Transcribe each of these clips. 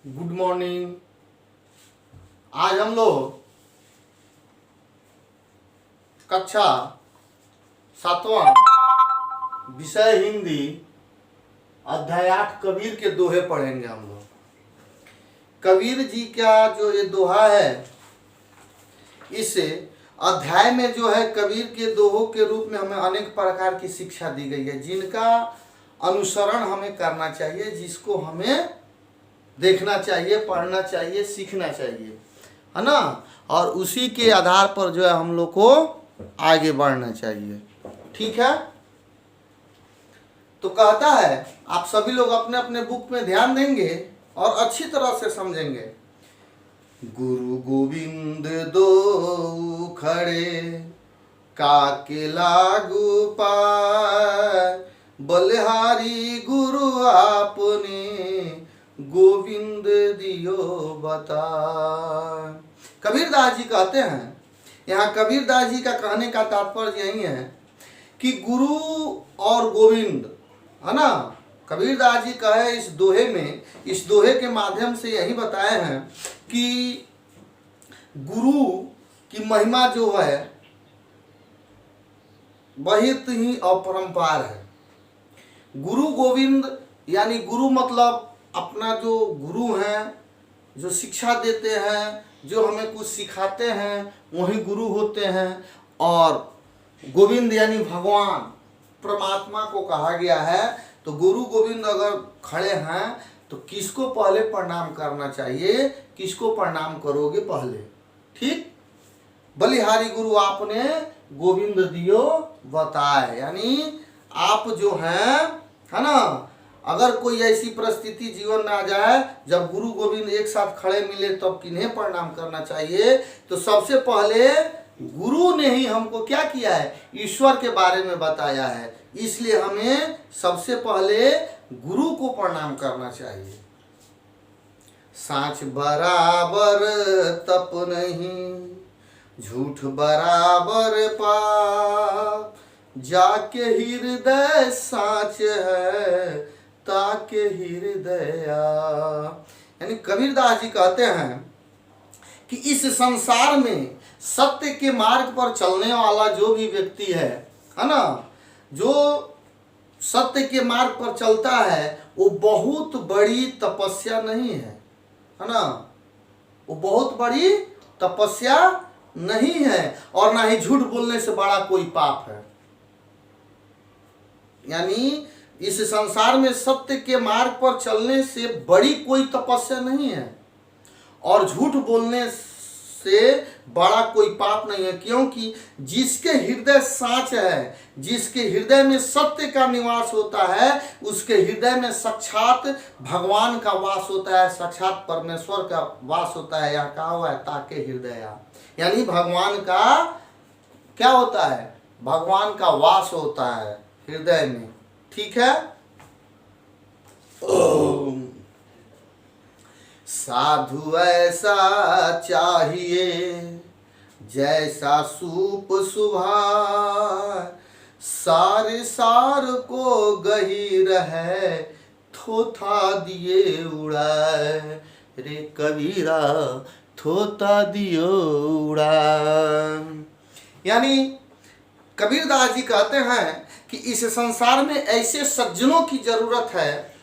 Good morning. आज हम लोग कक्षा 7वां विषय हिंदी अध्याय 8 कबीर के दोहे पढ़ेंगे हम लोग। कबीर जी का जो ये दोहा है, इस अध्याय में जो है कबीर के दोहों के रूप में हमें अनेक प्रकार की शिक्षा दी गई है, जिनका अनुसरण हमें करना चाहिए, जिसको हमें देखना चाहिए, पढ़ना चाहिए, सीखना चाहिए, है ना। और उसी के आधार पर जो है हम लोग को आगे बढ़ना चाहिए। ठीक है। तो कहता है आप सभी लोग अपने अपने बुक में ध्यान देंगे और अच्छी तरह से समझेंगे। गुरु गोविंद दो खड़े काके लागू पाय, बलिहारी गुरु आपने गोविंद दियो बता। कबीरदास जी कहते हैं, यहाँ कबीरदास जी का कहने का तात्पर्य यही है कि गुरु और गोविंद, है ना। कबीरदास जी कहे इस दोहे में, इस दोहे के माध्यम से यही बताए हैं कि गुरु की महिमा जो है बहुत ही अपरंपार है। गुरु गोविंद यानी गुरु मतलब अपना जो गुरु हैं, जो शिक्षा देते हैं, जो हमें कुछ सिखाते हैं, वही गुरु होते हैं। और गोविंद यानी भगवान, परमात्मा को कहा गया है। तो गुरु गोविंद अगर खड़े हैं तो किसको पहले प्रणाम करना चाहिए, किसको प्रणाम करोगे पहले। ठीक। बलिहारी गुरु आपने गोविंद दियो बताए, यानी आप जो हैं, है ना, अगर कोई ऐसी परिस्थिति जीवन में आ जाए जब गुरु गोविंद एक साथ खड़े मिले तब किन्हें प्रणाम करना चाहिए। तो सबसे पहले गुरु ने ही हमको क्या किया है, ईश्वर के बारे में बताया है, इसलिए हमें सबसे पहले गुरु को प्रणाम करना चाहिए। साँच बराबर तप नहीं, झूठ बराबर पाप, जाके हृदय साँच है ताके हृदया। यानी कबीरदास जी कहते हैं कि इस संसार में सत्य के मार्ग पर चलने वाला जो भी व्यक्ति है ना, जो सत्य के मार्ग पर चलता है, वो बहुत बड़ी तपस्या नहीं है ना, वो बहुत बड़ी तपस्या नहीं है, और ना ही झूठ बोलने से बड़ा कोई पाप है। यानी इस संसार में सत्य के मार्ग पर चलने से बड़ी कोई तपस्या नहीं है, और झूठ बोलने से बड़ा कोई पाप नहीं है, क्योंकि जिसके हृदय साँच है, जिसके हृदय में सत्य का निवास होता है, उसके हृदय में साक्षात भगवान का वास होता है, साक्षात परमेश्वर का वास होता है। यहाँ कहा हुआ है ताके हृदय, यानी भगवान का क्या होता है, भगवान का वास होता है हृदय में। ठीक है। साधु ऐसा चाहिए जैसा सूप सुभाए, सारे सार को गहीर है थोथा दिए उड़ाए, रे कबीरा थोथा दियो उड़ाए। यानी कबीरदास जी कहते हैं कि इस संसार में ऐसे सज्जनों की जरूरत है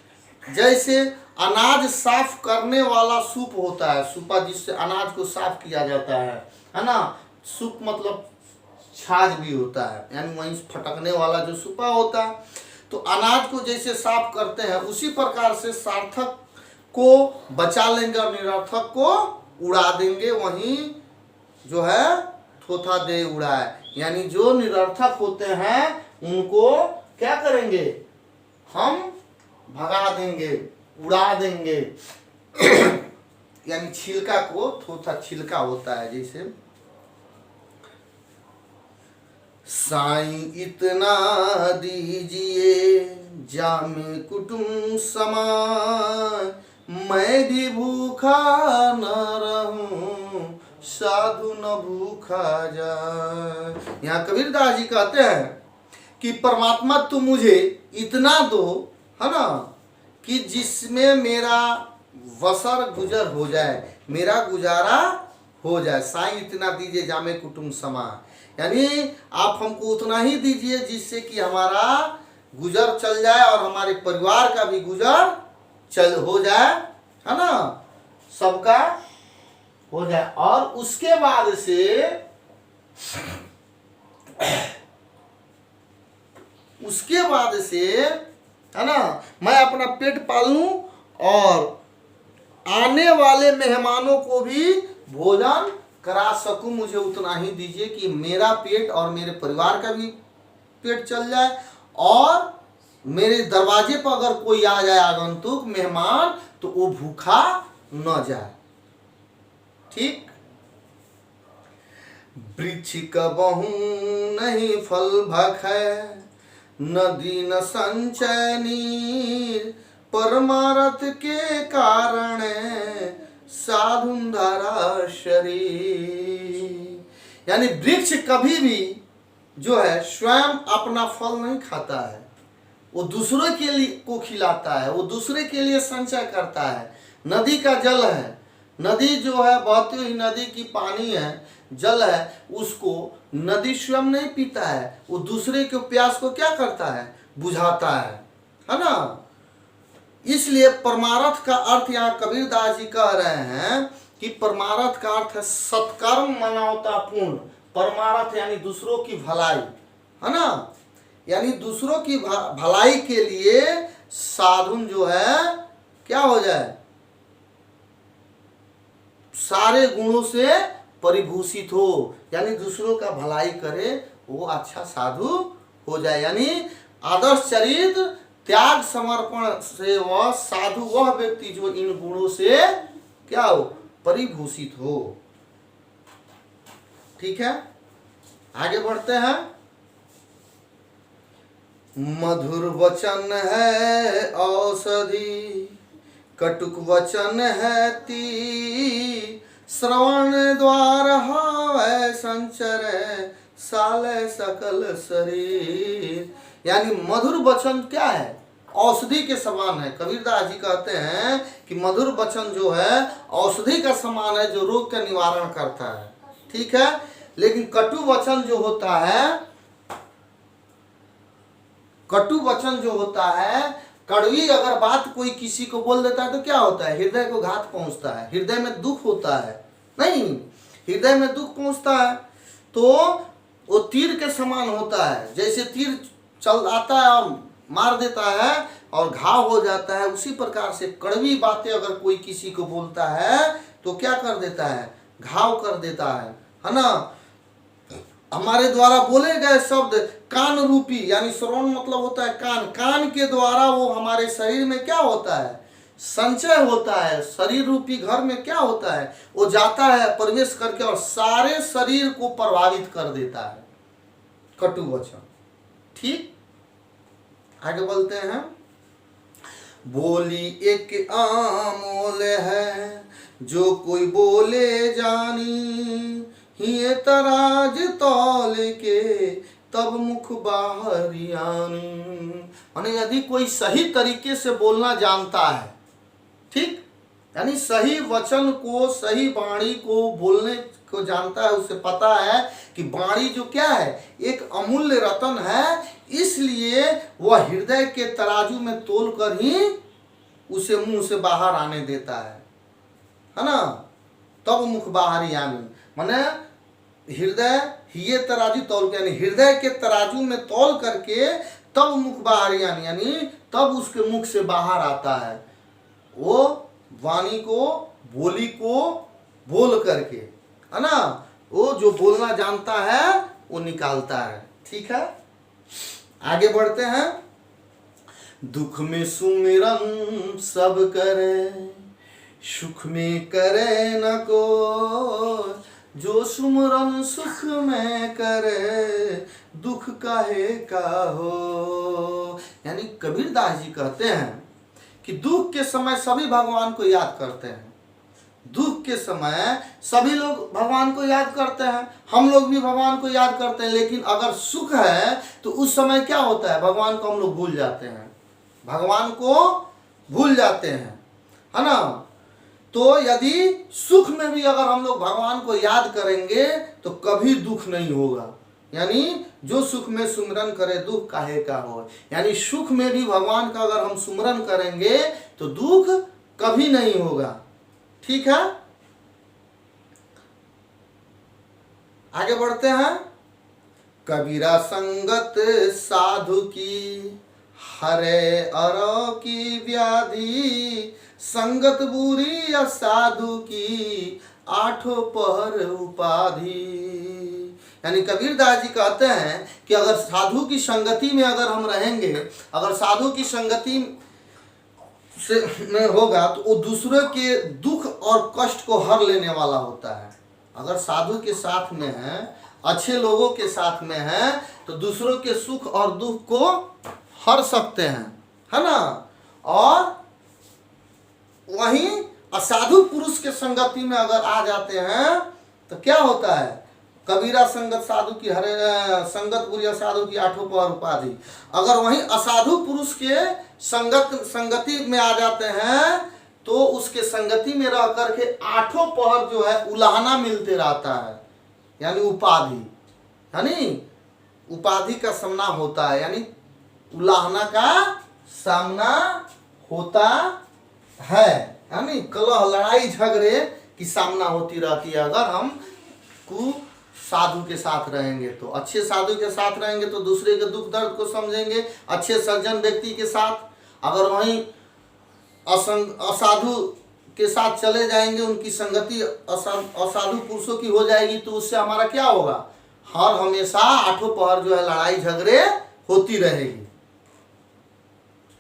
जैसे अनाज साफ करने वाला सूप होता है, सूपा जिससे अनाज को साफ किया जाता है ना। सूप मतलब छाछ भी होता है, यानी वहीं फटकने वाला जो सूपा होता है। तो अनाज को जैसे साफ करते हैं, उसी प्रकार से सार्थक को बचा लेंगे और निरर्थक को उड़ा देंगे, वहीं जो है थोथा दे उड़ाए, यानी जो निरर्थक होते हैं उनको क्या करेंगे, हम भगा देंगे, उड़ा देंगे। यानी छिलका को, थोथा छिलका होता है जैसे। साईं इतना दीजिए जामे कुटुंब समान, मैं भी भूखा न रहूं साधु न भूखा जाए। यहाँ कबीरदास जी कहते हैं कि परमात्मा तुम मुझे इतना दो, है ना, कि जिसमें मेरा बसर गुजर हो जाए, मेरा गुजारा हो जाए। साईं इतना दीजिए जामे कुटुंब समा, यानी आप हमको उतना ही दीजिए जिससे कि हमारा गुजर चल जाए और हमारे परिवार का भी गुजर चल हो जाए, है ना, सबका हो जाए। और उसके बाद से है ना, मैं अपना पेट पाल लूं और आने वाले मेहमानों को भी भोजन करा सकूं। मुझे उतना ही दीजिए कि मेरा पेट और मेरे परिवार का भी पेट चल जाए, और मेरे दरवाजे पर अगर कोई आ जाए आगंतुक मेहमान तो वो भूखा न जाए। ठीक। वृक्ष कबहू नहीं फल भखै, नदी न संचय नीर, परमारथ के कारण साधुन धारा शरीर। यानी वृक्ष कभी भी जो है स्वयं अपना फल नहीं खाता है, वो दूसरों के लिए को खिलाता है, वो दूसरे के लिए संचय करता है। नदी का जल है, नदी जो है बहती हुई नदी की पानी है, जल है, उसको नदी स्वयं नहीं पीता है, वो दूसरे के प्यास को क्या करता है, बुझाता है ना। इसलिए परमारथ का अर्थ यहाँ कबीरदास जी कह रहे हैं कि परमारथ का अर्थ है सत्कर्म मानवतापूर्ण। परमारथ यानी दूसरों की भलाई, है ना, यानी दूसरों की भलाई के लिए साधुन जो है क्या हो जाए, सारे गुणों से परिभूषित हो, यानी दूसरों का भलाई करे, वो अच्छा साधु हो जाए। यानी आदर्श चरित्र त्याग समर्पण से वह साधु वह व्यक्ति जो इन गुणों से क्या हो, परिभूषित हो। ठीक है, आगे बढ़ते हैं। मधुर वचन है औषधि, कटुक वचन है तीर, श्रवण द्वार है संचर, साले सकल शरीर। यानी मधुर वचन क्या है, औषधि के समान है। कबीरदास जी कहते हैं कि मधुर वचन जो है औषधि का समान है, जो रोग का निवारण करता है। ठीक है, लेकिन कटु वचन जो होता है, कटु वचन जो होता है, कड़वी अगर बात कोई किसी को बोल देता है तो क्या होता है, हृदय को घात पहुंचता है, हृदय में दुख होता है, नहीं, हृदय में दुख पहुंचता है तो वो तीर के समान होता है। जैसे तीर चल आता है और मार देता है और घाव हो जाता है, उसी प्रकार से कड़वी बातें अगर कोई किसी को बोलता है तो क्या कर देता है, घाव कर देता है ना। हमारे द्वारा बोले गए शब्द कान रूपी, यानी श्रवण मतलब होता है कान, कान के द्वारा वो हमारे शरीर में क्या होता है, संचय होता है। शरीर रूपी घर में क्या होता है, वो जाता है प्रवेश करके और सारे शरीर को प्रभावित कर देता है कटु वचन। ठीक, आगे बोलते हैं। बोली एक आमोल है, जो कोई बोले जानी, ये तराज तौल के तब मुख बाहरी आनी। माने यदि कोई सही तरीके से बोलना जानता है, ठीक, यानी सही वचन को, सही वाणी को बोलने को जानता है, उसे पता है कि वाणी जो क्या है, एक अमूल्य रतन है, इसलिए वह हृदय के तराजू में तोल कर ही उसे मुंह से बाहर आने देता है ना। तब मुख बाहरी आनी, माने हृदय ही तराजू तौल के, यानी हृदय के तराजू में तौल करके तब मुख बाहरी आनी, यानी तब उसके मुख से बाहर आता है, वो वाणी को, बोली को बोल करके, है ना, वो जो बोलना जानता है वो निकालता है। ठीक है, आगे बढ़ते हैं। दुख में सुमिरन सब करे, सुख में करे न को, जो सुमरन सुख में करे, दुख काहे का हो। यानी कबीरदास जी कहते हैं कि दुख के समय सभी भगवान को याद करते हैं, दुख के समय सभी लोग भगवान को याद करते हैं, हम लोग भी भगवान को याद करते हैं, लेकिन अगर सुख है तो उस समय क्या होता है, भगवान को हम लोग भूल जाते हैं, भगवान को भूल जाते हैं, है ना। तो यदि सुख में भी अगर हम लोग भगवान को याद करेंगे तो कभी दुख नहीं होगा। यानी जो सुख में सुमिरन करे दुख काहे का हो, यानी सुख में भी भगवान का अगर हम सुमिरन करेंगे तो दुख कभी नहीं होगा। ठीक है, आगे बढ़ते हैं। कबीरा संगत साधु की हरे अरो की व्याधि, संगत बुरी या साधु की आठों पहर उपाधि। यानी कबीरदास जी कहते हैं कि अगर साधु की संगति में अगर हम रहेंगे, अगर साधु की संगति से में होगा तो वो दूसरे के दुख और कष्ट को हर लेने वाला होता है। अगर साधु के साथ में है, अच्छे लोगों के साथ में है, तो दूसरों के सुख और दुख को हर सकते हैं, है ना। और वहीं असाधु पुरुष के संगति में अगर आ जाते हैं तो क्या होता है, कबीरा संगत साधु की हरे संगत बुरी साधु की आठों पहर उपाधि। अगर वहीं असाधु पुरुष के संगति में आ जाते हैं तो उसके संगति में रह करके आठों पहर जो है उलाहना मिलते रहता है, यानी उपाधि, यानी उपाधि का सामना होता है, यानी उलाहना का सामना होता है, यानी कलह लड़ाई झगड़े की सामना होती रहती है। अगर हम साधु के साथ रहेंगे तो, अच्छे साधु के साथ रहेंगे तो दूसरे के दुख दर्द को समझेंगे, अच्छे सज्जन व्यक्ति के साथ। अगर वहीं असाधु के साथ चले जाएंगे, उनकी संगति असाधु पुरुषों की हो जाएगी, तो उससे हमारा क्या होगा, हर हमेशा आठों पहर जो है लड़ाई झगड़े होती रहेगी।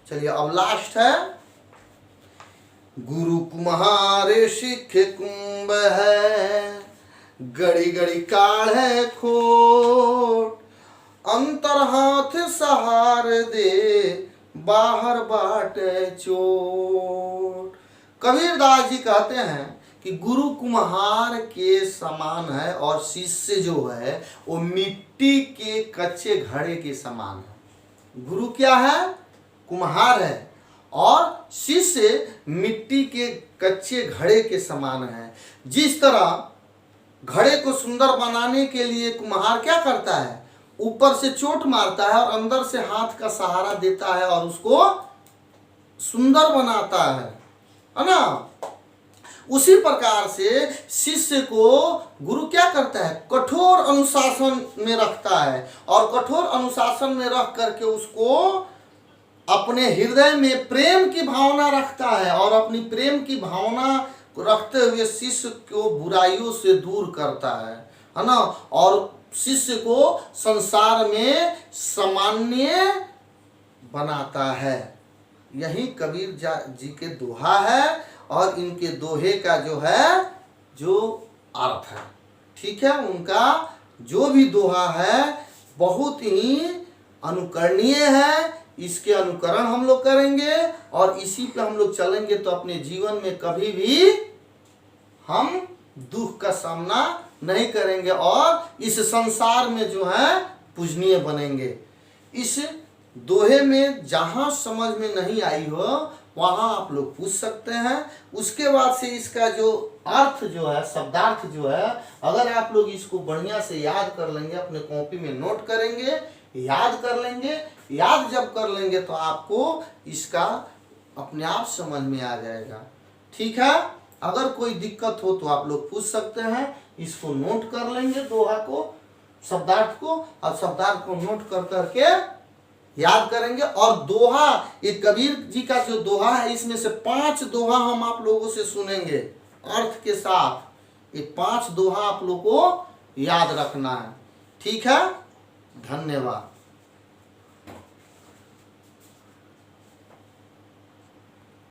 चलिए अब लास्ट है, गुरु कुम्हारे सिख कुंभ है, गड़ी गड़ी काढ़ है खोट, अंतर हाथ सहार दे बाहर बाटे चोट। कबीरदास जी कहते हैं कि गुरु कुम्हार के समान है और शिष्य जो है वो मिट्टी के कच्चे घड़े के समान है। गुरु क्या है, कुम्हार है, और शिष्य मिट्टी के कच्चे घड़े के समान है। जिस तरह घड़े को सुंदर बनाने के लिए कुम्हार क्या करता है, ऊपर से चोट मारता है और अंदर से हाथ का सहारा देता है और उसको सुंदर बनाता है ना। उसी प्रकार से शिष्य को गुरु क्या करता है, कठोर अनुशासन में रखता है, और कठोर अनुशासन में रख करके उसको अपने हृदय में प्रेम की भावना रखता है, और अपनी प्रेम की भावना रखते हुए शिष्य को बुराइयों से दूर करता है ना, और शिष्य को संसार में सामान्य बनाता है। यही कबीर जी के दोहा है, और इनके दोहे का जो है जो अर्थ है, ठीक है, उनका जो भी दोहा है बहुत ही अनुकरणीय है। इसके अनुकरण हम लोग करेंगे और इसी पे हम लोग चलेंगे तो अपने जीवन में कभी भी हम दुख का सामना नहीं करेंगे और इस संसार में जो है पूजनीय बनेंगे। इस दोहे में जहाँ समझ में नहीं आई हो वहाँ आप लोग पूछ सकते हैं। उसके बाद से इसका जो अर्थ जो है, शब्दार्थ जो है, अगर आप लोग इसको बढ़िया से याद कर लेंगे, अपने कॉपी में नोट करेंगे, याद कर लेंगे, याद जब कर लेंगे तो आपको इसका अपने आप समझ में आ जाएगा। ठीक है, अगर कोई दिक्कत हो तो आप लोग पूछ सकते हैं। इसको नोट कर लेंगे, दोहा को, शब्दार्थ को, और शब्दार्थ को नोट कर करके याद करेंगे। और दोहा, ये कबीर जी का जो दोहा है, इसमें से 5 दोहा हम आप लोगों से सुनेंगे अर्थ के साथ। ये 5 दोहा आप लोगों को याद रखना है। ठीक है, धन्यवाद।